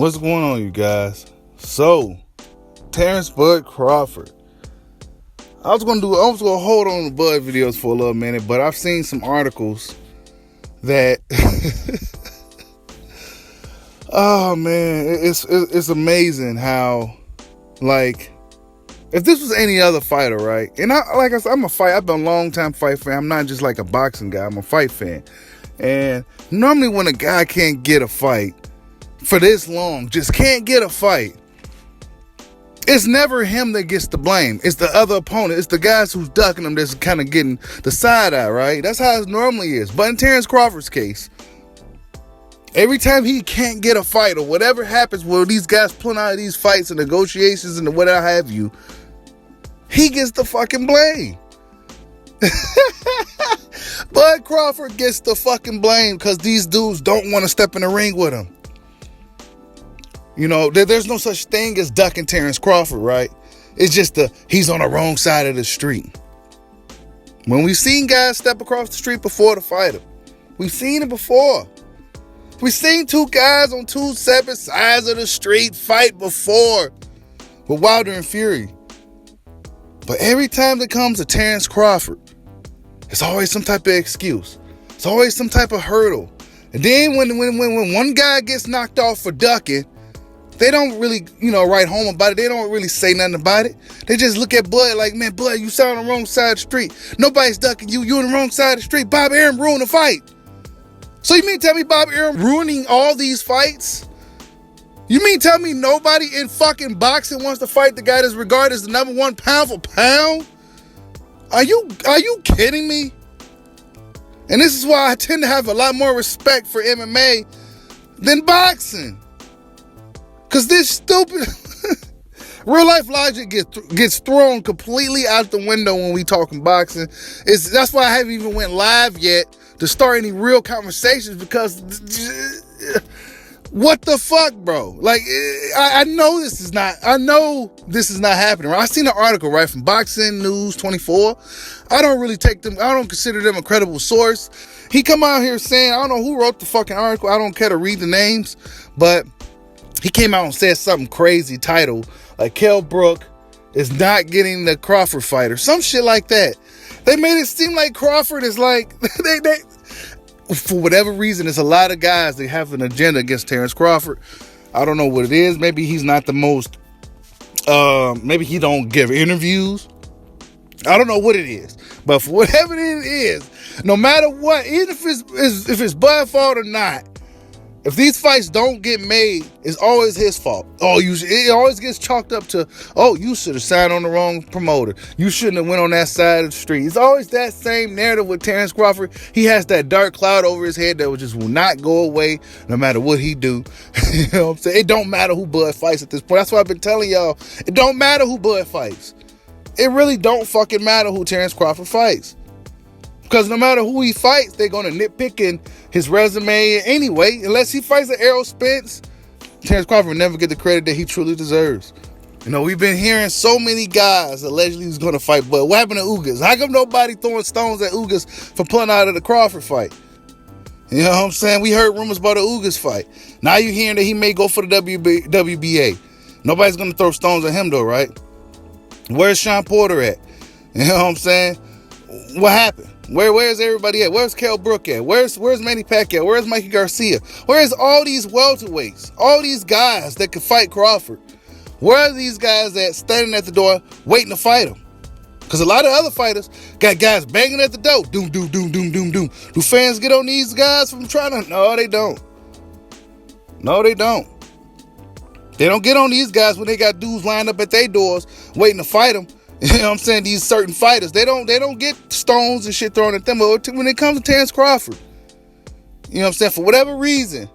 What's going on, you guys? So, Terrence Bud Crawford. I was gonna hold on to Bud videos for a little minute, but I've seen some articles that oh man, it's amazing how, like, if this was any other fighter, right? And like I said, I've been a long time fight fan. I'm not just like a boxing guy, I'm a fight fan. And normally when a guy can't get a fight for this long, just can't get a fight, it's never him that gets the blame. It's the other opponent. It's the guys who's ducking him that's kind of getting the side eye, right? That's how it normally is. But in Terrence Crawford's case, every time he can't get a fight or whatever happens where these guys pulling out of these fights and negotiations and whatever have you, he gets the fucking blame. Bud Crawford gets the fucking blame because these dudes don't want to step in the ring with him. You know, there's no such thing as ducking Terrence Crawford, right? It's just he's on the wrong side of the street. When we've seen guys step across the street before to fight him, we've seen it before. We've seen two guys on two separate sides of the street fight before with Wilder and Fury. But every time it comes to Terrence Crawford, it's always some type of excuse. It's always some type of hurdle. And then when one guy gets knocked off for ducking, they don't really, write home about it. They don't really say nothing about it. They just look at Bud like, man, Bud, you sat on the wrong side of the street. Nobody's ducking you. You on the wrong side of the street. Bob Arum ruined the fight. So you mean tell me Bob Arum ruining all these fights? You mean tell me nobody in fucking boxing wants to fight the guy that's regarded as the number one pound for pound? Are you kidding me? And this is why I tend to have a lot more respect for MMA than boxing. Because this stupid real life logic gets thrown completely out the window when we talking boxing. That's why I haven't even went live yet to start any real conversations, because what the fuck, bro? Like, I know this is not happening. Right? I seen an article, right, from Boxing News 24. I don't consider them a credible source. He come out here saying, I don't know who wrote the fucking article. I don't care to read the names, but he came out and said something crazy titled, like, Brook is not getting the Crawford fight or some shit like that. They made it seem like Crawford is like, they for whatever reason, there's a lot of guys that have an agenda against Terrence Crawford. I don't know what it is. Maybe he's not the most, maybe he don't give interviews. I don't know what it is. But for whatever it is, no matter what, even if it's Bud's fault or not, if these fights don't get made, it's always his fault. It always gets chalked up to, you should have signed on the wrong promoter. You shouldn't have went on that side of the street. It's always that same narrative with Terrence Crawford. He has that dark cloud over his head that will not go away no matter what he do. You know what I'm saying? It don't matter who Bud fights at this point. That's why I've been telling y'all, it don't matter who Bud fights. It really don't fucking matter who Terrence Crawford fights. Because no matter who he fights, they're going to nitpick in his resume anyway. Unless he fights an Spence, Terrence Crawford will never get the credit that he truly deserves. We've been hearing so many guys allegedly who's going to fight, but what happened to Ugas? How come nobody throwing stones at Ugas for pulling out of the Crawford fight? You know what I'm saying? We heard rumors about the Ugas fight. Now you're hearing that he may go for the WBA. Nobody's going to throw stones at him though, right? Where's Sean Porter at? You know what I'm saying? What happened? Where's everybody at? Where's Brook at? Where's Manny Pacquaio? Where's Mikey Garcia? Where's all these welterweights? All these guys that could fight Crawford? Where are these guys at standing at the door waiting to fight him? Because a lot of other fighters got guys banging at the door. Doom, doom, doom, doom, doom, doom. Do fans get on these guys from trying to? No, they don't. No, they don't. They don't get on these guys when they got dudes lined up at their doors waiting to fight them. You know what I'm saying? These certain fighters, they don't get stones and shit thrown at them. But when it comes to Terrence Crawford, you know what I'm saying? For whatever reason,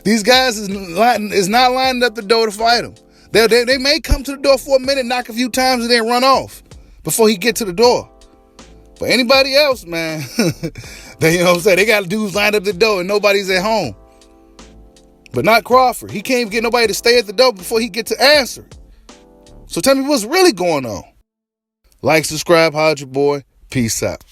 these guys is not lining up the door to fight him. They may come to the door for a minute, knock a few times, and then run off before he get to the door. But anybody else, man, you know what I'm saying? They got dudes lined up the door and nobody's at home. But not Crawford. He can't even get nobody to stay at the door before he get to answer. So tell me what's really going on. Like, subscribe, holla at your boy. Peace out.